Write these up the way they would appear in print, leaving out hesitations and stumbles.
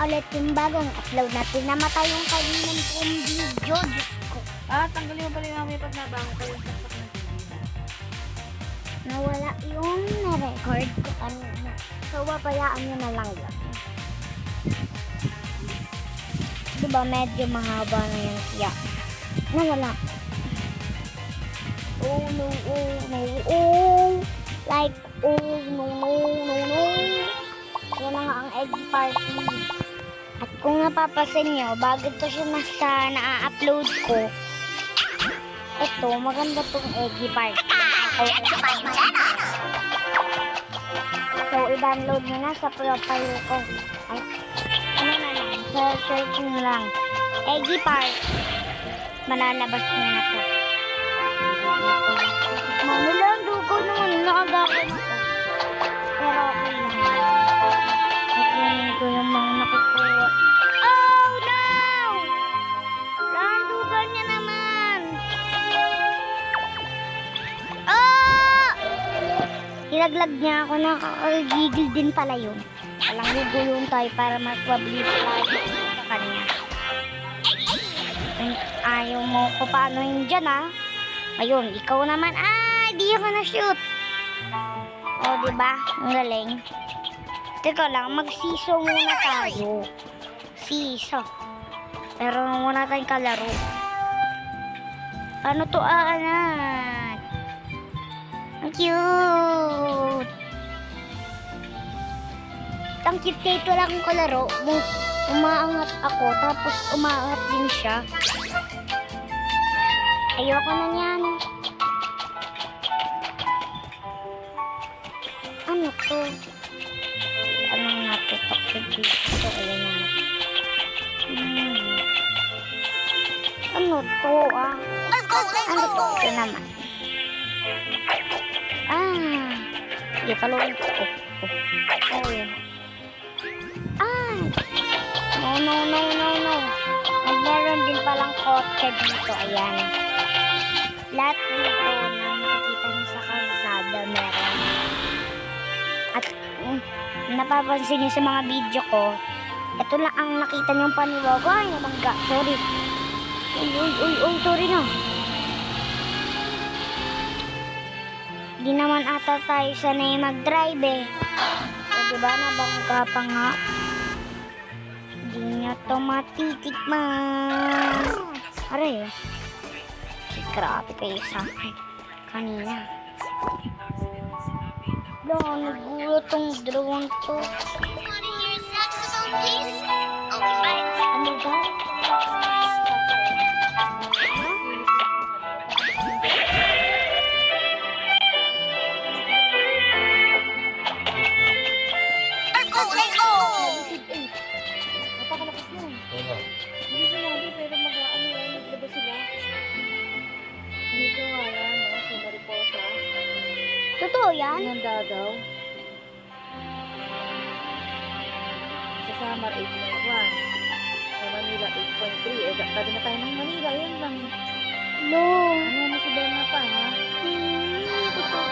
Ulit yung bagong upload natin. Namatay yung kaninang pong video. Diyos ko. Tanggalin mo pala yung mamaya pag nabango ko yung saksak ng TV mo. Nawala yung na-record ko kanina. So, papayaan nyo na lang yan. Diba, medyo mahaba na yung siya. Nawala. Oh, no, oh, no, oh. Like, oh, no, no, no, no. Yan na nga ang egg party. At kung napapasin nyo, bago to siya nasa na-upload ko, ito, maganda tong eggy party. So, i-download nyo na sa profile ko. Ay, ano na lang, sa search nyo lang. Eggy Park. Malalabas nyo na to. Mamila, dugo naman. Naagapan ako. Pero okay lang. Nakunin ko yung mga nakukuha. Oh, no! Landugan niya naman. Oh! Hinaglag niya ako, nakakagigil din pala yun. Walang gugulong tayo para mas mabilis lagi sa kanya. Ayaw mo ko paano yun dyan, ha? Ayun, ikaw naman. Di ako na-shoot. O, diba? Ang galing. Teka lang, mag-siso muna tayo. Siso. Pero muna tayong kalaro. Ano to, anak? Ang cute. Ang cute kaya ito lang kong kalaro. Umaangat ako, tapos umaangat din siya. Ayoko na yan. Ano to? Ano natin? Toxic dito. Ayan na. Ano to, Ano to? Ito naman. Sige, paluin ko. Ayun. No. Meron din palang kotse dito. Ayan. Lahat dito na makikita niyo sa kalsada meron. At napapansin niyo sa mga video ko, ito lang ang nakita niyong paniwag. Ay, nabangga. Sorry. Uy, sorry na. Di naman ata tayo sanay mag-drive eh. O diba, nabangga pa nga. Di niya to matitikman. Aray, grabe kayo sa akin kanina. Nagulat tong dalawang to. Ano ba? Napakalakas nun. Hindi sinabi pero naglabas sila. Dito nga yan, sa Mariposa. Totoo yan? Handa daw. Sa Samar 8.1. Sa Manila 8.3. Tabi na tayo ng Manila. Yan lang. No. Ano mo si Berna pa, ha? Totoo.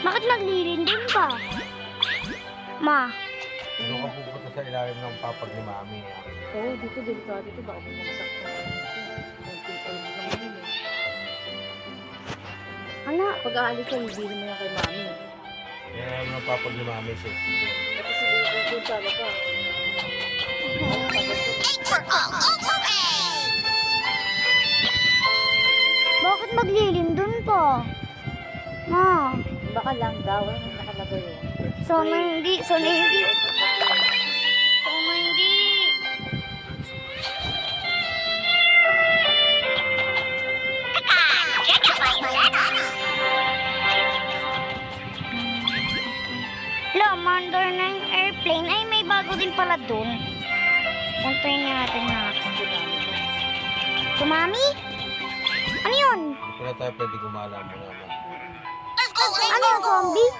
Bakit naglilindin ka? Ma. Doon ka pupunta sa ilalim ng papag ni Mami. Oo, dito, delikado dito. Baka bumagsak ka. Ano? Pag aalis ka, ibili mo na kay Mami. Yan alam ng papag ni Mami siya. Kasi siguro dito sa labas. Bakit maglilindon pa? Ma. Baka lang daw, ano nakalagay yun. Sana hindi. Mandar na yung airplane. Ay, may bago din pala dun. Puntayin natin. Sumami? Ano yun? Hindi na tayo pwede gumala mo naman. Ano yung zombie?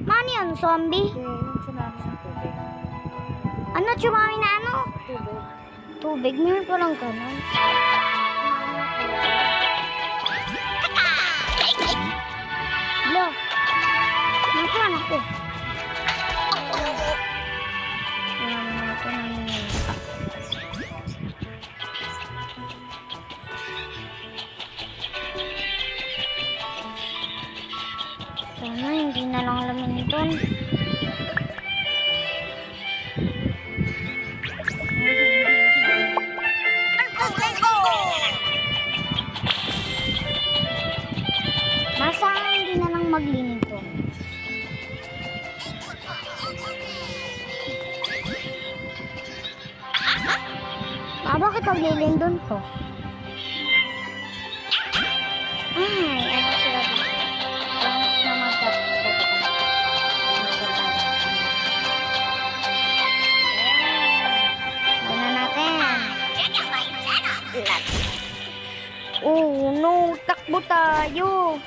Ano yun, zombie? Yung tsunami ng tubig. Ano, sumami na ano? Tubig. Tubig? Meron pa lang ganun. Lo. ako. Tingnan natin ang sana hindi na lang laman doon. Masa hindi na lang maglinig doon. Bakit maglilin doon to? Ay, ano sila dito? Langis na Gana natin. Oh no, takbo tayo.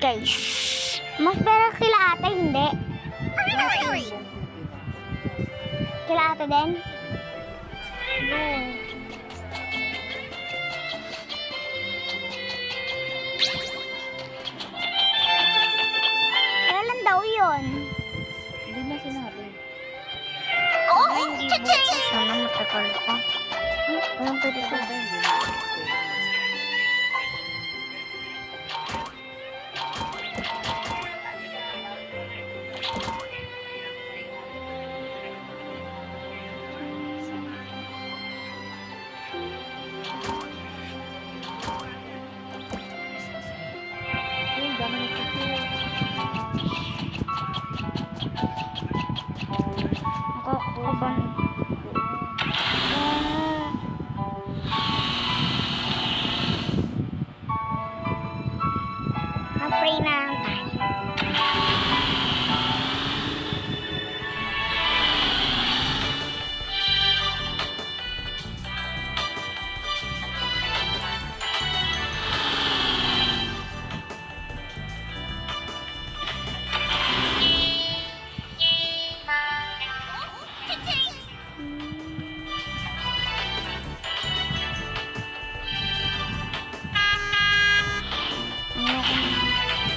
Guys, mas pera kila ate, hindi? Kila ate din? No. Kailan daw yun? Hindi na sinabi. Sana matagal pa. Walang pwede ko. Ayun, dami na kasi. Nakakaban. Mag-pray na lang tayo.